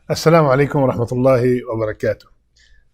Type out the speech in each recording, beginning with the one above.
Assalamu alaikum wa rahmatullahi wa barakatuh.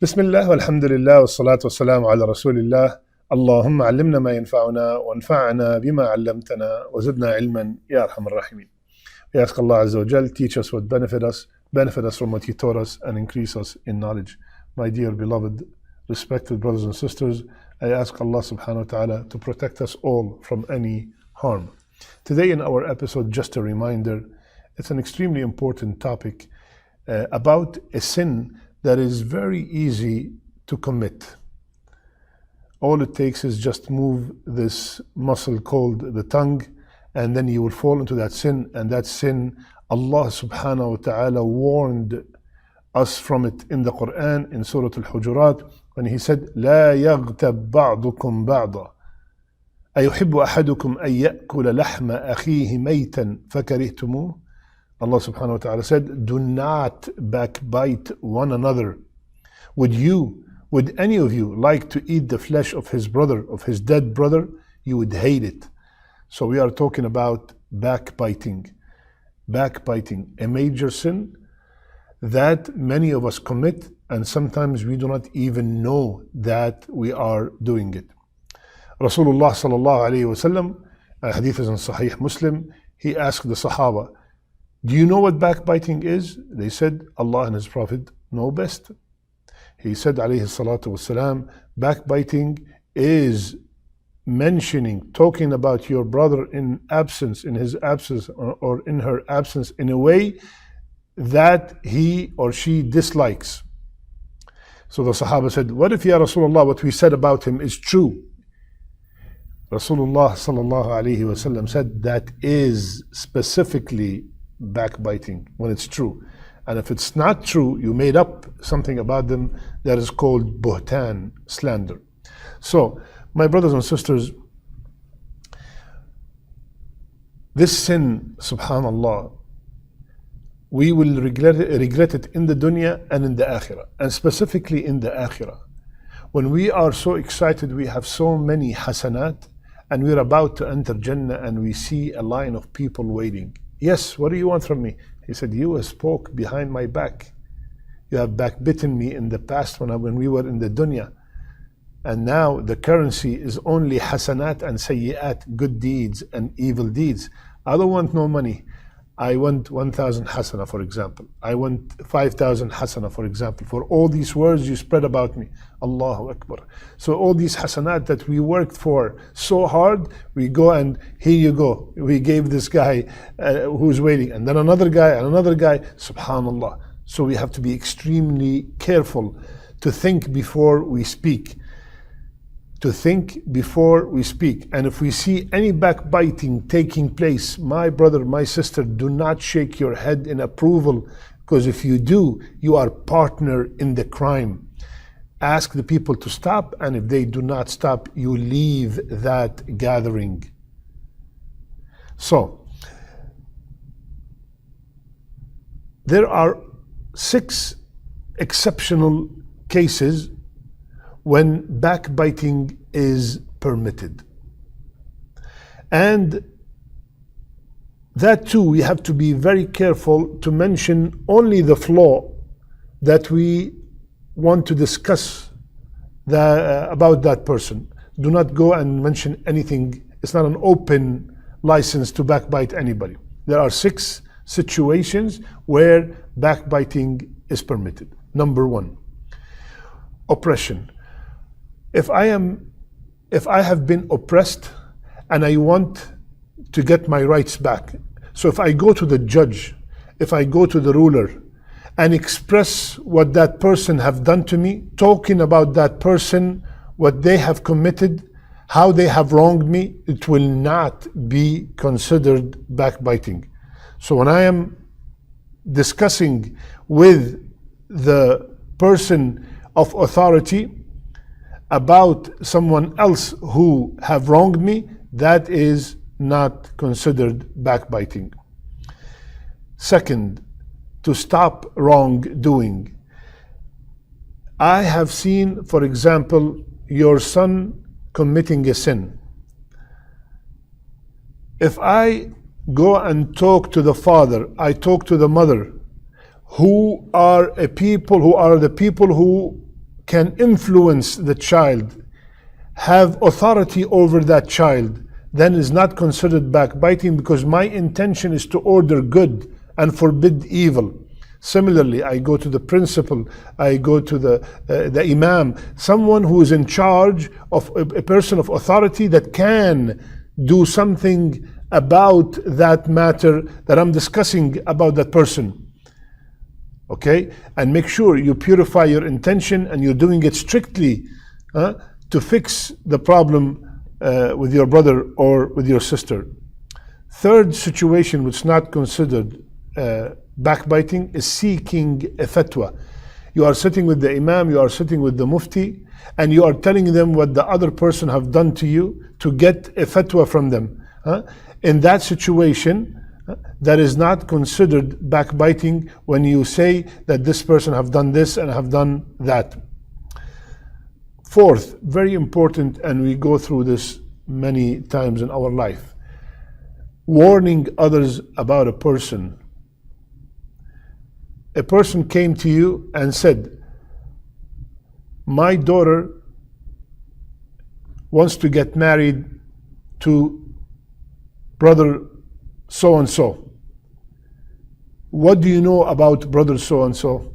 Bismillah walhamdulillah wassalatu wassalamu ala rasulillah. Allahumma allimna ma yanfa'una wa anfa'na bima 'allamtana wa zidna ilman ya arhamar rahimin. We ask Allah Azza wa Jal, teach us what benefit us from what He taught us, and increase us in knowledge. My dear beloved, respected brothers and sisters, I ask Allah subhanahu wa ta'ala to protect us all from any harm. Today in our episode, just a reminder, it's an extremely important topic about a sin that is very easy to commit. All it takes is just move this muscle called the tongue, and then you will fall into that sin. And that sin, Allah subhanahu wa ta'ala warned us from it in the Quran in Surah Al-Hujurat when He said, لا يغتب بعضكم بعضا أيحب أحدكم أن يأكل لحم أخيه ميتا فكرهتموه. Allah subhanahu wa ta'ala said, do not backbite one another. Would any of you like to eat the flesh of his brother, of his dead brother? You would hate it. So we are talking about backbiting. Backbiting, a major sin that many of us commit, and sometimes we do not even know that we are doing it. Rasulullah sallallahu alayhi wa sallam, hadith is in Sahih Muslim, he asked the Sahaba, do you know what backbiting is? They said, Allah and His Prophet know best. He said, alayhi salatu wasalam, backbiting is talking about your brother in his absence, or in her absence, in a way that he or she dislikes. So the Sahaba said, what if, Ya Rasulullah, what we said about him is true? Rasulullah sallallahu alayhi wasallam said, that is specifically backbiting when it's true. And if it's not true, you made up something about them, that is called buhtan, slander. So, my brothers and sisters, this sin, subhanallah, we will regret it in the dunya and in the akhirah, and specifically in the akhirah. When we are so excited, we have so many hasanat, and we're about to enter Jannah, and we see a line of people waiting. Yes, what do you want from me? He said, you have spoke behind my back. You have backbitten me in the past when we were in the dunya. And now the currency is only hasanat and sayyi'at, good deeds and evil deeds. I don't want no money. I want 1,000 hasana, for example. I want 5,000 hasana, for example, for all these words you spread about me. Allahu Akbar. So all these hasanat that we worked for so hard, we go and here you go. We gave this guy who's waiting, and then another guy, and another guy. Subhanallah. So we have to be extremely careful to think before we speak. To think before we speak. And if we see any backbiting taking place, my brother, my sister, do not shake your head in approval, because if you do, you are partner in the crime. Ask the people to stop, and if they do not stop, you leave that gathering. So, there are 6 exceptional cases when backbiting is permitted. And that too, we have to be very careful to mention only the flaw that we want to discuss about that person. Do not go and mention anything. It's not an open license to backbite anybody. There are 6 situations where backbiting is permitted. Number 1, oppression. If I have been oppressed and I want to get my rights back, so if I go to the judge, if I go to the ruler and express what that person have done to me, talking about that person, what they have committed, how they have wronged me, it will not be considered backbiting. So when I am discussing with the person of authority about someone else who have wronged me, that is not considered backbiting. Second, to stop wrongdoing. I have seen, for example, your son committing a sin. If I go and talk to the father, I talk to the mother who are the people who can influence the child, have authority over that child, then is not considered backbiting, because my intention is to order good and forbid evil. Similarly, I go to the principal, I go to the imam, someone who is in charge of a person of authority that can do something about that matter that I'm discussing about that person. Okay? And make sure you purify your intention and you're doing it strictly to fix the problem with your brother or with your sister. Third situation which is not considered backbiting is seeking a fatwa. You are sitting with the imam, you are sitting with the mufti, and you are telling them what the other person have done to you to get a fatwa from them. In that situation, that is not considered backbiting when you say that this person have done this and have done that. Fourth, very important, and we go through this many times in our life, warning others about a person. A person came to you and said, my daughter wants to get married to brother so-and-so. What do you know about brother so-and-so?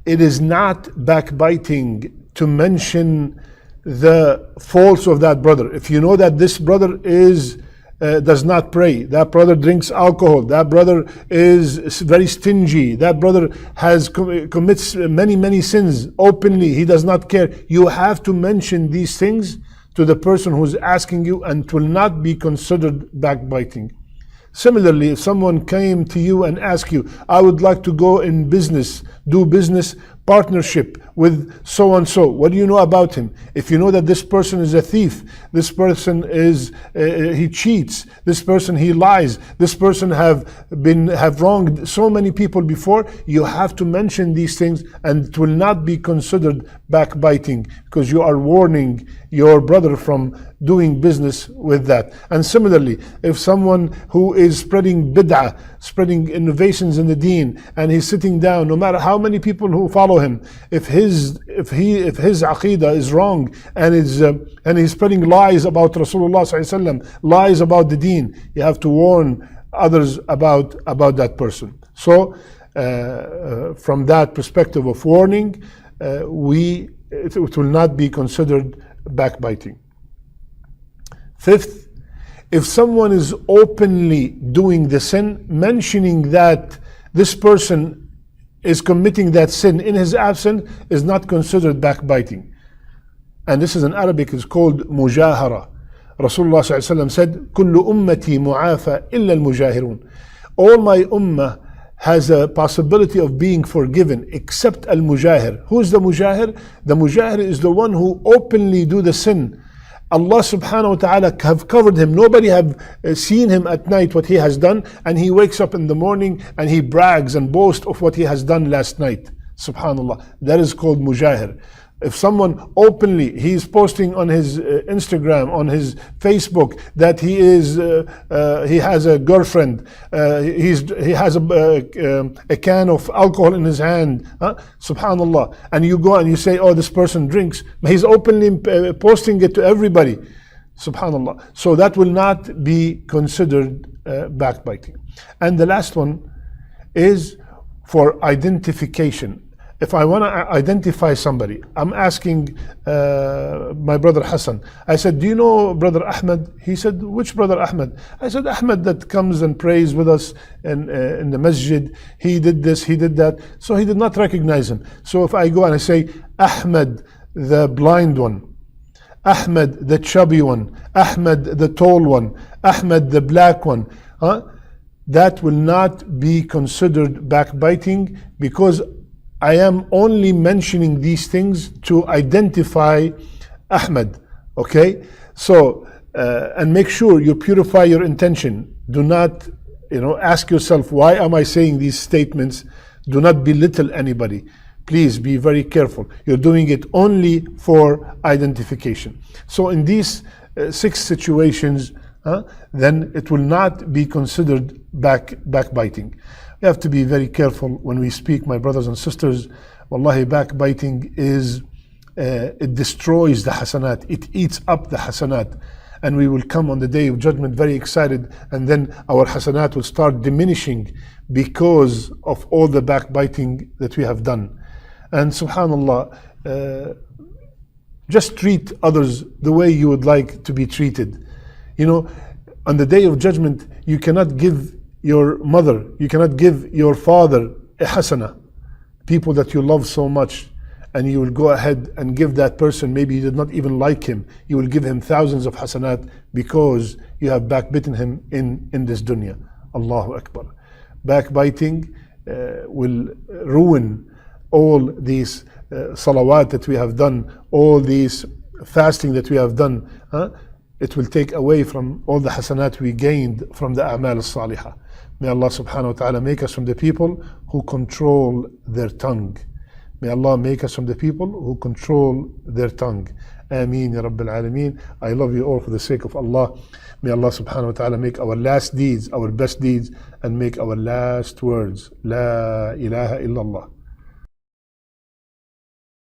It is not backbiting to mention the faults of that brother. If you know that this brother does not pray, that brother drinks alcohol, that brother is very stingy, that brother commits many sins openly, he does not care, you have to mention these things to the person who's asking you, and it will not be considered backbiting. Similarly, if someone came to you and asked you, I would like to go in business, do business partnership with so-and-so, what do you know about him? If you know that this person is a thief, this person he cheats, this person he lies, this person have wronged so many people before, you have to mention these things, and it will not be considered backbiting, because you are warning your brother from doing business with that. And similarly, if someone who is spreading bid'ah, spreading innovations in the deen, and he's sitting down, no matter how many people who follow him, if his aqidah is wrong and he's spreading lies about Rasulullah sallallahu alaihi wasallam, lies about the deen, you have to warn others about that person. So from that perspective of warning, it will not be considered backbiting. Fifth, if someone is openly doing the sin, mentioning that this person is committing that sin in his absence is not considered backbiting. And this is in Arabic, is called mujahara. Rasulullah ﷺ said, Kullu ummati mu'afa illa al-mujahirun. All my ummah has a possibility of being forgiven except al-mujahir. Who is the mujahir? The mujahir is the one who openly do the sin. Allah subhanahu wa ta'ala have covered him. Nobody have seen him at night what he has done, and he wakes up in the morning and he brags and boasts of what he has done last night. Subhanallah. That is called mujahir. If someone openly, he's posting on his Instagram, on his Facebook, that he has a girlfriend, he has a can of alcohol in his hand, subhanallah, and you go and you say, oh, this person drinks, he's openly posting it to everybody, subhanallah. So that will not be considered backbiting. And the last one is for identification. If I want to identify somebody, I'm asking my brother Hassan. I said, do you know brother Ahmed? He said, which brother Ahmed? I said, Ahmed that comes and prays with us in the masjid. He did this, he did that. So he did not recognize him. So if I go and I say, Ahmed the blind one, Ahmed the chubby one, Ahmed the tall one, Ahmed the black one, that will not be considered backbiting, because I am only mentioning these things to identify Ahmed. Okay? So, and make sure you purify your intention. Do not, ask yourself, why am I saying these statements? Do not belittle anybody. Please be very careful. You're doing it only for identification. So in these 6 situations, then it will not be considered backbiting. We have to be very careful when we speak, my brothers and sisters. Wallahi, backbiting is, it destroys the hasanat. It eats up the hasanat. And we will come on the day of judgment very excited, and then our hasanat will start diminishing because of all the backbiting that we have done. And subhanallah, just treat others the way you would like to be treated. You know, on the day of judgment, you cannot give your mother, you cannot give your father a hasana, people that you love so much, and you will go ahead and give that person, maybe you did not even like him, you will give him thousands of hasanat because you have backbitten him in this dunya. Allahu Akbar. Backbiting will ruin all these salawat that we have done, all these fasting that we have done. It will take away from all the hasanat we gained from the a'mal as-salihah. May Allah subhanahu wa ta'ala make us from the people who control their tongue. May Allah make us from the people who control their tongue. Ameen ya Rabbil Alameen. I love you all for the sake of Allah. May Allah subhanahu wa ta'ala make our last deeds our best deeds, and make our last words La ilaha illallah.